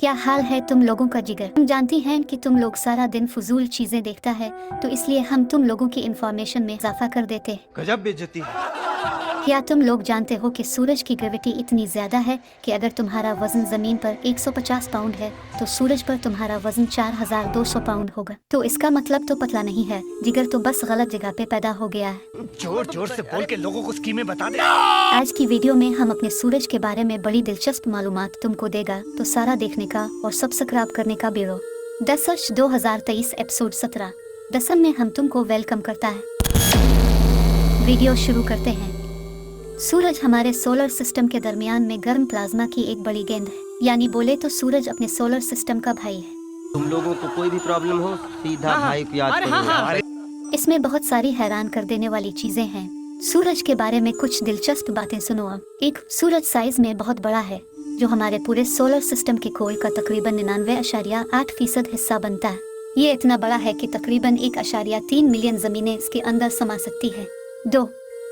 क्या हाल है तुम लोगों का जिगर। हम जानती हैं कि तुम लोग सारा दिन फजूल चीजें देखता है, तो इसलिए हम तुम लोगों की इन्फॉर्मेशन में इजाफा कर देते हैं। गजब बेइज्जती है। क्या तुम लोग जानते हो कि सूरज की ग्रेविटी इतनी ज्यादा है कि अगर तुम्हारा वजन जमीन पर 150 पाउंड है तो सूरज पर तुम्हारा वजन 4200 पाउंड होगा। तो इसका मतलब तो पतला नहीं है, जिगर तो बस गलत जगह पे पैदा हो गया है। जोर जोर से बोल के लोगों को स्कीमें बता दे। आज की वीडियो में हम अपने सूरज के बारे में बड़ी दिलचस्प मालूमात तुमको देगा, तो सारा देखने का और सब्सक्राइब करने का बेरो। 10 2023 एपिसोड 17 दसम में हम तुमको वेलकम करता है। वीडियो शुरू करते हैं। सूरज हमारे सोलर सिस्टम के दरमियान में गर्म प्लाज्मा की एक बड़ी गेंद है, यानी बोले तो सूरज अपने सोलर सिस्टम का भाई है। तुम लोगों को कोई भी प्रॉब्लम हो सीधा भाई को याद करो। इसमें बहुत सारी हैरान कर देने वाली चीजें हैं। सूरज के बारे में कुछ दिलचस्प बातें सुनो अब। एक, सूरज साइज में बहुत बड़ा है, जो हमारे पूरे सोलर सिस्टम के कोल का तकरीबन 99.8% हिस्सा बनता है। ये इतना बड़ा है कि तकरीबन 1.3 मिलियन जमीनें इसके अंदर समा सकती है। 2,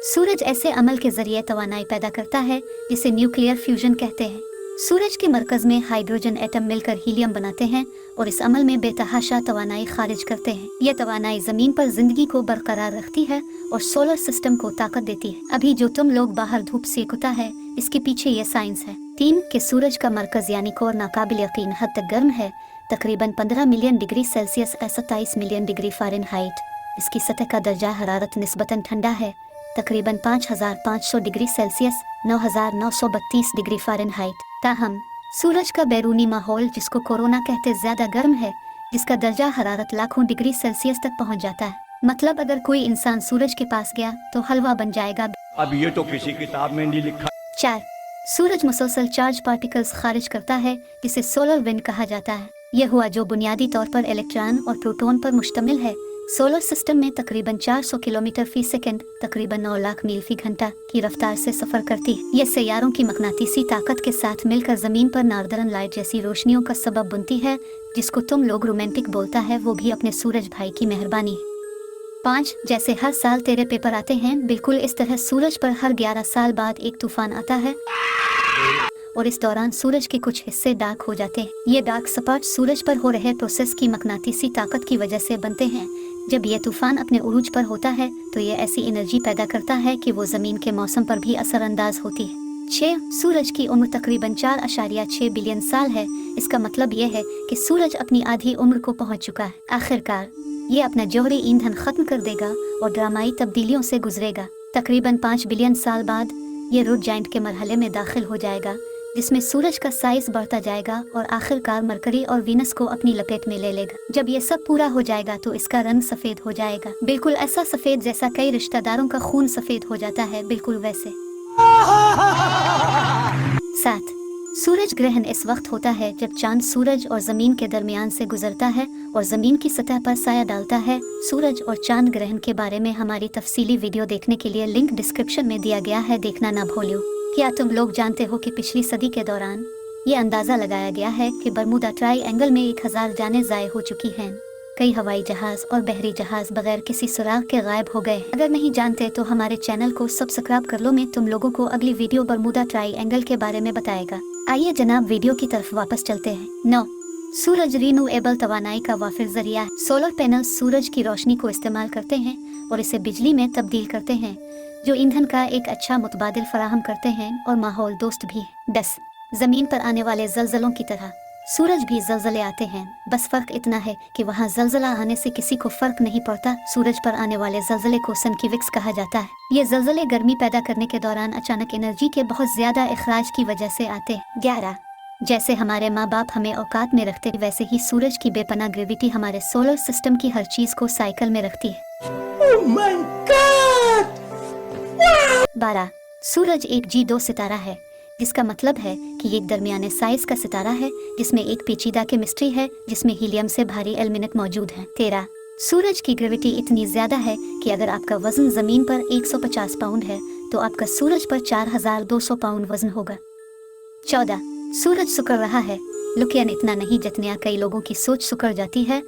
सूरज ऐसे अमल के जरिए तवानाई पैदा करता है जिसे न्यूक्लियर फ्यूजन कहते हैं। सूरज के मरकज में हाइड्रोजन एटम मिलकर हीलियम बनाते हैं और इस अमल में बेतहाशा तवानाई खारिज करते हैं। यह तवानाई जमीन पर जिंदगी को बरकरार रखती है और सोलर सिस्टम को ताकत देती है। अभी जो तुम लोग बाहर धूप सेकता है, इसके पीछे ये साइंस है। 3, के सूरज का मरकज यानी कोर नाकाबिल यकीन हद तक गर्म है, तकरीबन 15 million degree Celsius 27 million degree Fahrenheit. इसकी सतह का दर्जा हरारत निस्बतन ठंडा है, तकरीबन 5500 डिग्री सेल्सियस 9932 डिग्री फ़ारेनहाइट। ताहम सूरज का बैरूनी माहौल, जिसको कोरोना कहते, ज्यादा गर्म है, जिसका दर्जा हरारत लाखों डिग्री सेल्सियस तक पहुंच जाता है। मतलब अगर कोई इंसान सूरज के पास गया तो हलवा बन जाएगा। अब ये तो किसी किताब में नहीं लिखा। 4, सूरज मुसलसल चार्ज पार्टिकल्स खारिज करता है, जिसे सोलर विंड कहा जाता है। यह हुआ जो बुनियादी तौर पर इलेक्ट्रॉन और प्रोटॉन पर मुश्तमिल है। सोलर सिस्टम में तकरीबन 400 किलोमीटर फी सेकंड, तकरीबन 9 लाख मील फी घंटा की रफ्तार से सफर करती है। ये सैयारों की मकनातीसी ताकत के साथ मिलकर जमीन पर नार्दर्न लाइट जैसी रोशनियों का सबब बनती है, जिसको तुम लोग रोमांटिक बोलता है, वो भी अपने सूरज भाई की मेहरबानी। 5, जैसे हर साल तेरे पेपर आते हैं, बिल्कुल इस तरह सूरज पर हर 11 साल बाद एक तूफान आता है और इस दौरान सूरज के कुछ हिस्से डार्क हो जाते हैं। ये डार्क सपाट सूरज पर हो रहे प्रोसेस की मकनातीसी ताकत की वजह से बनते हैं। जब ये तूफान अपने उरूज पर होता है तो ये ऐसी एनर्जी पैदा करता है कि वो जमीन के मौसम पर भी असरअंदाज होती है। 6, सूरज की उम्र तकरीबन 4.6 बिलियन साल है। इसका मतलब ये है कि सूरज अपनी आधी उम्र को पहुंच चुका है। आखिरकार ये अपना जौहरी ईंधन खत्म कर देगा और ड्रामाई तब्दीलियों से गुजरेगा। तकरीबन 5 बिलियन साल बाद ये रेड जायंट के मरहले में दाखिल हो जाएगा, जिसमें सूरज का साइज बढ़ता जाएगा और आखिरकार मरकरी और वीनस को अपनी लपेट में ले लेगा। जब ये सब पूरा हो जाएगा तो इसका रंग सफेद हो जाएगा, बिल्कुल ऐसा सफेद जैसा कई रिश्तेदारों का खून सफेद हो जाता है, बिल्कुल वैसे। 7, सूरज ग्रहण इस वक्त होता है जब चांद सूरज और जमीन के दरमियान से गुजरता है और जमीन की सतह पर साया डालता है। सूरज और चांद ग्रहण के बारे में हमारी तफसीली वीडियो देखने के लिए लिंक डिस्क्रिप्शन में दिया गया है, देखना ना भूलियो। क्या तुम लोग जानते हो कि पिछली सदी के दौरान ये अंदाज़ा लगाया गया है कि बरमूडा ट्रायंगल में 1000 जानें ज़ाय हो चुकी हैं। कई हवाई जहाज और बहरी जहाज बगैर किसी सुराग के गायब हो गए। अगर नहीं जानते तो हमारे चैनल को सब्सक्राइब कर लो। मैं तुम लोगों को अगली वीडियो बरमूडा ट्रायंगल के बारे में बताएगा। आइए जनाब, वीडियो की तरफ वापस चलते हैं। 9, सूरज रिन्यूएबल तवानाई का वाफिर जरिया है। सोलर पैनल सूरज की रोशनी को इस्तेमाल करते हैं और इसे बिजली में तब्दील करते हैं, जो ईंधन का एक अच्छा मुतबादिल फराहम करते हैं और माहौल दोस्त भी है। 10, जमीन पर आने वाले जलजलों की तरह सूरज भी जलजले आते हैं, बस फर्क इतना है कि वहाँ जलजला आने से किसी को फर्क नहीं पड़ता। सूरज पर आने वाले जलजले को सन की विक्स कहा जाता है। ये जलजले गर्मी पैदा करने के दौरान अचानक एनर्जी के बहुत ज्यादा इखराज की वजह से आते हैं। 11, जैसे हमारे माँ बाप हमें औकात में रखते, वैसे ही सूरज की बेपनाह ग्रेविटी हमारे सोलर सिस्टम की हर चीज को साइकिल में रखती है। 12, सूरज एक G2 सितारा है, जिसका मतलब है कि ये एक दरमियाने साइज का सितारा है जिसमें एक पेचीदा केमिस्ट्री है, जिसमें हीलियम से भारी एलिमेंट मौजूद हैं। 13, सूरज की ग्रेविटी इतनी ज्यादा है कि अगर आपका वजन जमीन पर 150 पाउंड है तो आपका सूरज पर 4200 पाउंड वजन होगा। 14, सूरज सिकुड़ रहा है, लेकिन इतना नहीं जितना कई लोगों की सोच सिकुड़ जाती है।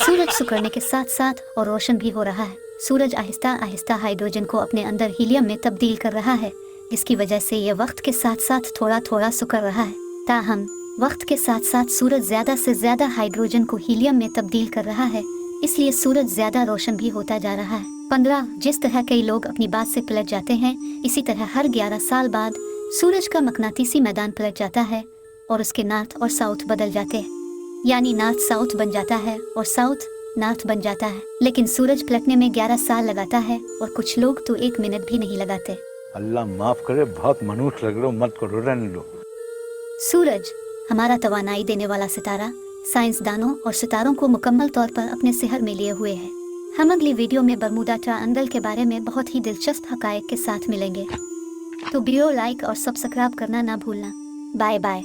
सूरज सिकुड़ने के साथ साथ और रोशन भी हो रहा है। सूरज आहिस्ता आहिस्ता हाइड्रोजन को अपने अंदर हीलियम में तब्दील कर रहा है, जिसकी वजह से ये वक्त के साथ साथ थोड़ा थोड़ा सिकुड़ रहा है। ताहम वक्त के साथ साथ सूरज ज़्यादा से ज़्यादा हाइड्रोजन को हीलियम में तब्दील कर रहा है, इसलिए सूरज ज़्यादा रोशन भी होता जा रहा है। 15 जिस तरह कई लोग अपनी बात से पलट जाते हैं, इसी तरह हर 11 साल बाद सूरज का मकनातीसी मैदान पलट जाता है और उसके नॉर्थ और साउथ बदल जाते हैं, यानी नॉर्थ साउथ बन जाता है और साउथ नॉर्थ बन जाता है। लेकिन सूरज पलटने में 11 साल लगाता है और कुछ लोग तो 1 मिनट भी नहीं लगाते। अल्लाह माफ करे, बहुत मनुष्य लग रहे हो, मत करो, रहने लो। सूरज हमारा तवानाई देने वाला सितारा साइंसदानों और सितारों को मुकम्मल तौर पर अपने सिहर में लिए हुए है। हम अगली वीडियो में बरमूडा ट्रायंगल के बारे में बहुत ही दिलचस्प हकायक के साथ मिलेंगे। तो वीडियो लाइक और सब्सक्राइब करना ना भूलना। Bye bye.